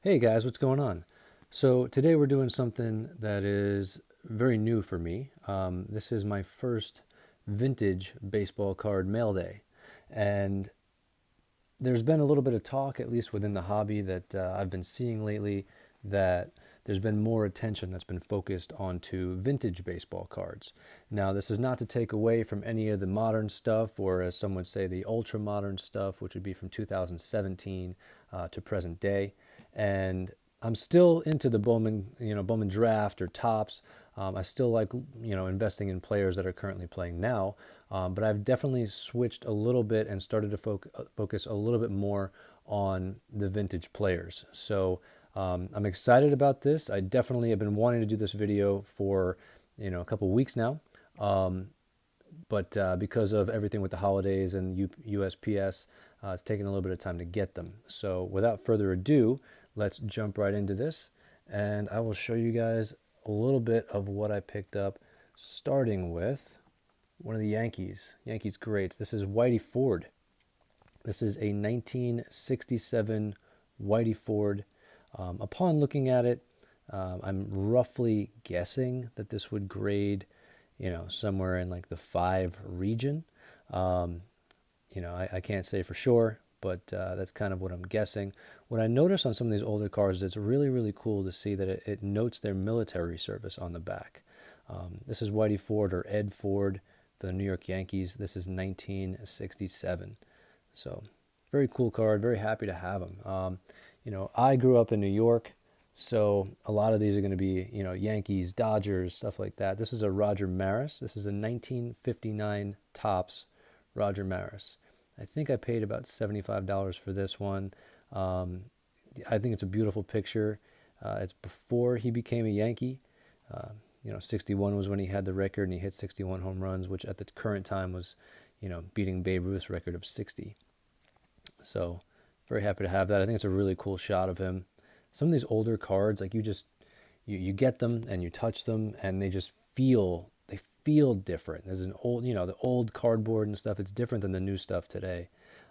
Hey guys, what's going on? So today we're doing something that is very new for me. This is my first vintage baseball card mail day. And there's been a little bit of talk, at least within the hobby, that I've been seeing lately, that there's been more attention that's been focused onto vintage baseball cards. Now, this is not to take away from any of the modern stuff, or as some would say, the ultra modern stuff, which would be from 2017 to present day. And I'm still into the Bowman draft or tops. I still like, investing in players that are currently playing now. But I've definitely switched a little bit and started to focus a little bit more on the vintage players. So I'm excited about this. I definitely have been wanting to do this video for, a couple weeks now. But because of everything with the holidays and USPS, it's taken a little bit of time to get them. So without further ado, let's jump right into this, and I will show you guys a little bit of what I picked up, starting with one of the Yankees greats. This is Whitey Ford. This is a 1967 Whitey Ford. Upon looking at it, I'm roughly guessing that this would grade, somewhere in like the 5 region. I can't say for sure, but that's kind of what I'm guessing. What I noticed on some of these older cars is it's really, really cool to see that it notes their military service on the back. This is Whitey Ford, or Ed Ford, for the New York Yankees. This is 1967. So very cool card, very happy to have them. I grew up in New York, so a lot of these are going to be, Yankees, Dodgers, stuff like that. This is a Roger Maris. This is a 1959 Topps Roger Maris. I think I paid about $75 for this one. I think it's a beautiful picture. It's before he became a Yankee. 61 was when he had the record, and he hit 61 home runs, which at the current time was, beating Babe Ruth's record of 60. So very happy to have that. I think it's a really cool shot of him. Some of these older cards, like you get them and you touch them, and they feel different. There's an old, the old cardboard and stuff. It's different than the new stuff today.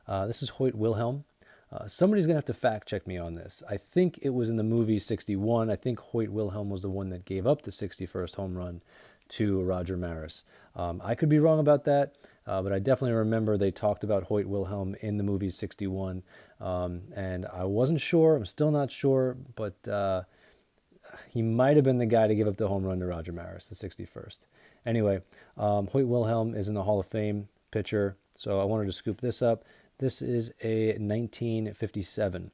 This is Hoyt Wilhelm. Somebody's going to have to fact check me on this. I think it was in the movie 61. I think Hoyt Wilhelm was the one that gave up the 61st home run to Roger Maris. I could be wrong about that, but I definitely remember they talked about Hoyt Wilhelm in the movie 61. And I wasn't sure. I'm still not sure, but he might have been the guy to give up the home run to Roger Maris, the 61st. Anyway, Hoyt Wilhelm is in the Hall of Fame pitcher, so I wanted to scoop this up. This is a 1957.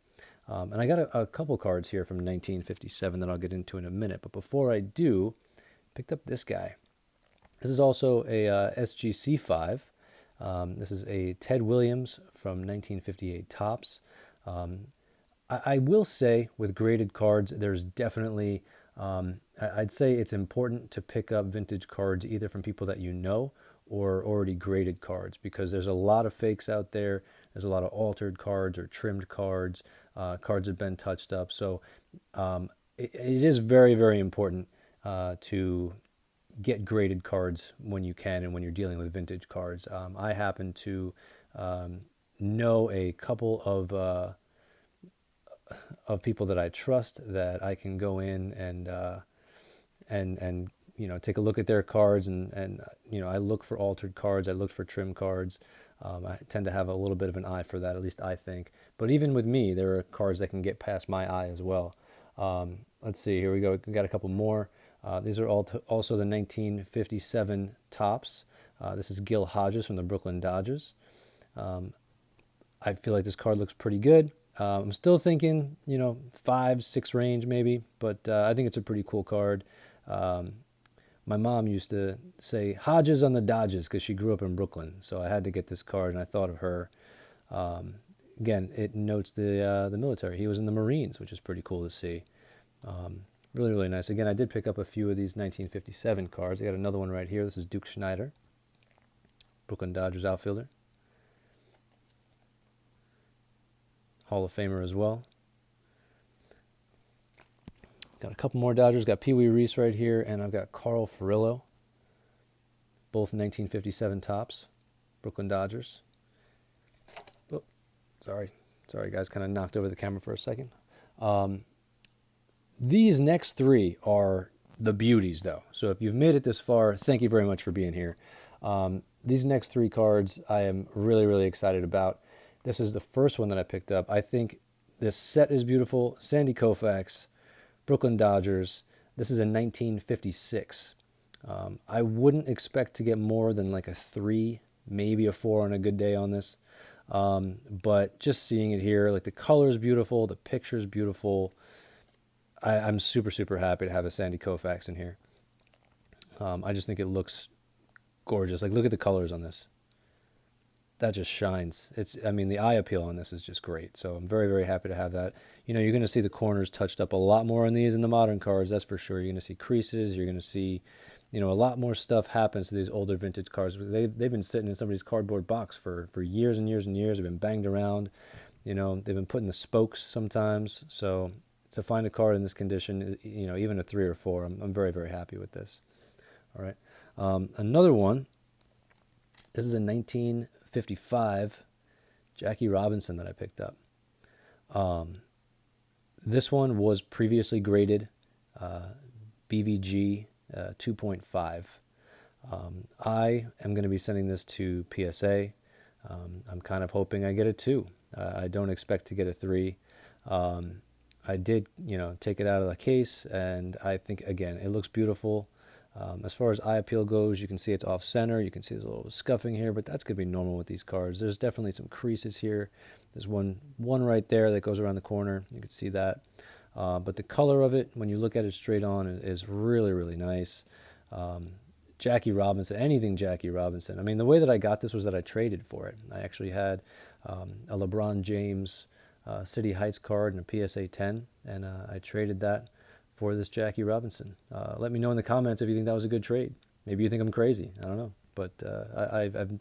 And I got a couple cards here from 1957 that I'll get into in a minute. But before I do, picked up this guy. This is also a SGC5. This is a Ted Williams from 1958 Topps. I will say with graded cards, there's definitely, I'd say it's important to pick up vintage cards either from people that you know or already graded cards, because there's a lot of fakes out there. There's a lot of altered cards or trimmed cards. Cards have been touched up. So it is very, very important to get graded cards when you can and when you're dealing with vintage cards. I happen to know a couple of people that I trust that I can go in and take a look at their cards, and I look for altered cards, I look for trim cards. I tend to have a little bit of an eye for that, at least I think. But even with me, there are cards that can get past my eye as well. Let's see, here we go. We got a couple more. These are also the 1957 Topps. This is Gil Hodges from the Brooklyn Dodgers. I feel like this card looks pretty good. I'm still thinking, 5, 6 range maybe, but I think it's a pretty cool card. My mom used to say Hodges on the Dodgers because she grew up in Brooklyn, so I had to get this card, and I thought of her. Again, it notes the military. He was in the Marines, which is pretty cool to see. Really, really nice. Again, I did pick up a few of these 1957 cards. I got another one right here. This is Duke Schneider, Brooklyn Dodgers outfielder. Hall of Famer as well. Got a couple more Dodgers. Got Pee Wee Reese right here, and I've got Carl Furillo, both 1957 Topps, Brooklyn Dodgers. Oh, sorry guys, kind of knocked over the camera for a second. These next three are the beauties, though. So if you've made it this far, thank you very much for being here. These next three cards I am really, really excited about. This is the first one that I picked up. I think this set is beautiful. Sandy Koufax, Brooklyn Dodgers. This is a 1956. I wouldn't expect to get more than like a 3, maybe a 4 on a good day on this. But just seeing it here, like the color's beautiful, the picture's beautiful. I'm super, super happy to have a Sandy Koufax in here. I just think it looks gorgeous. Like, look at the colors on this. That just shines. I mean, the eye appeal on this is just great. So I'm very, very happy to have that. You know, you're going to see the corners touched up a lot more on these in the modern cards, that's for sure. You're going to see creases. You're going to see, you know, a lot more stuff happens to these older vintage cards. They've been sitting in somebody's cardboard box for years and years and years. They've been banged around. You know, they've been put in the spokes sometimes. So to find a card in this condition, you know, even a 3 or 4, I'm very, very happy with this. All right. Another one. This is a 1955 Jackie Robinson that I picked up. This one was previously graded BVG 2.5. I am going to be sending this to PSA. I'm kind of hoping I get a 2. I don't expect to get a 3. I did, you know, take it out of the case, and I think, again, it looks beautiful. As far as eye appeal goes, you can see it's off center. You can see there's a little scuffing here, but that's going to be normal with these cards. There's definitely some creases here. There's one right there that goes around the corner. You can see that. But the color of it, when you look at it straight on, is really, really nice. Jackie Robinson, anything Jackie Robinson. I mean, the way that I got this was that I traded for it. I actually had a LeBron James City Heights card and a PSA 10, and I traded that for this Jackie Robinson. Let me know in the comments if you think that was a good trade. Maybe you think I'm crazy. I don't know. But I've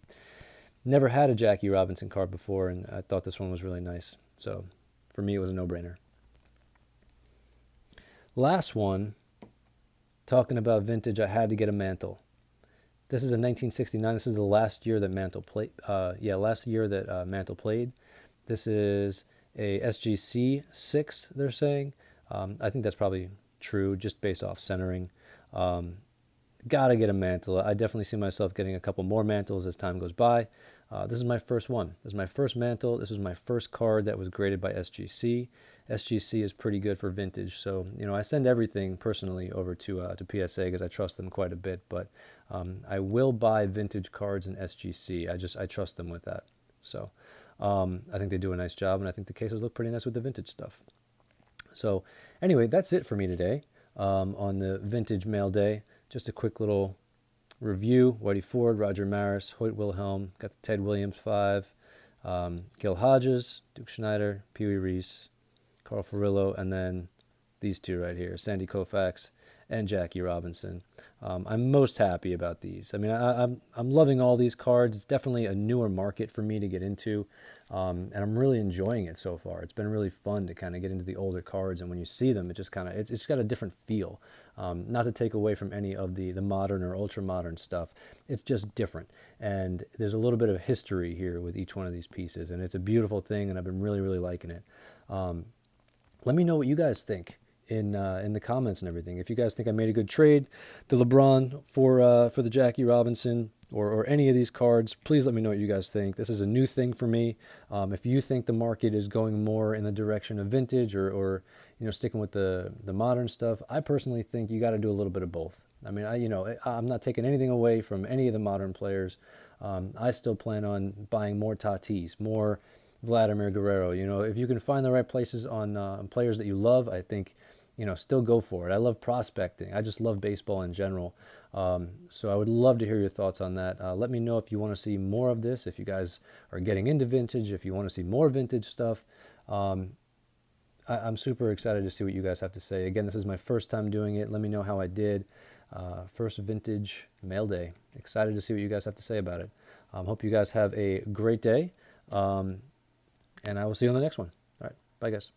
never had a Jackie Robinson card before, and I thought this one was really nice. So for me, it was a no-brainer. Last one, talking about vintage, I had to get a Mantle. This is a 1969. This is the last year that Mantle played. Last year that Mantle played. This is a SGC 6, they're saying. I think that's probably true, just based off centering. Gotta get a Mantle. I definitely see myself getting a couple more Mantles as time goes by. This is my first one. This is my first Mantle. This is my first card that was graded by SGC. SGC is pretty good for vintage, so you know I send everything personally over to PSA because I trust them quite a bit. But I will buy vintage cards in SGC. I trust them with that. So I think they do a nice job, and I think the cases look pretty nice with the vintage stuff. So anyway, that's it for me today on the Vintage Mail Day. Just a quick little review. Whitey Ford, Roger Maris, Hoyt Wilhelm, got the Ted Williams 5, Gil Hodges, Duke Schneider, Pee Wee Reese, Carl Furillo, and then these two right here, Sandy Koufax and Jackie Robinson. I'm most happy about these. I mean, I'm loving all these cards. It's definitely a newer market for me to get into, and I'm really enjoying it so far. It's been really fun to kind of get into the older cards, and when you see them, it just kind of it's got a different feel. Not to take away from any of the modern or ultra modern stuff, it's just different. And there's a little bit of history here with each one of these pieces, and it's a beautiful thing, and I've been really, really liking it. Let me know what you guys think in the comments and everything. If you guys think I made a good trade, the LeBron for the Jackie Robinson or any of these cards, please let me know what you guys think. This is a new thing for me. If you think the market is going more in the direction of vintage or you know sticking with the modern stuff, I personally think you got to do a little bit of both. I mean, I'm not taking anything away from any of the modern players. I still plan on buying more Tatis, more Vladimir Guerrero. You know, if you can find the right places on players that you love, I think, you know, still go for it. I love prospecting. I just love baseball in general. So I would love to hear your thoughts on that. Let me know if you want to see more of this, if you guys are getting into vintage, if you want to see more vintage stuff. I'm super excited to see what you guys have to say. Again, this is my first time doing it. Let me know how I did. First Vintage Mail Day. Excited to see what you guys have to say about it. Hope you guys have a great day. And I will see you on the next one. All right. Bye, guys.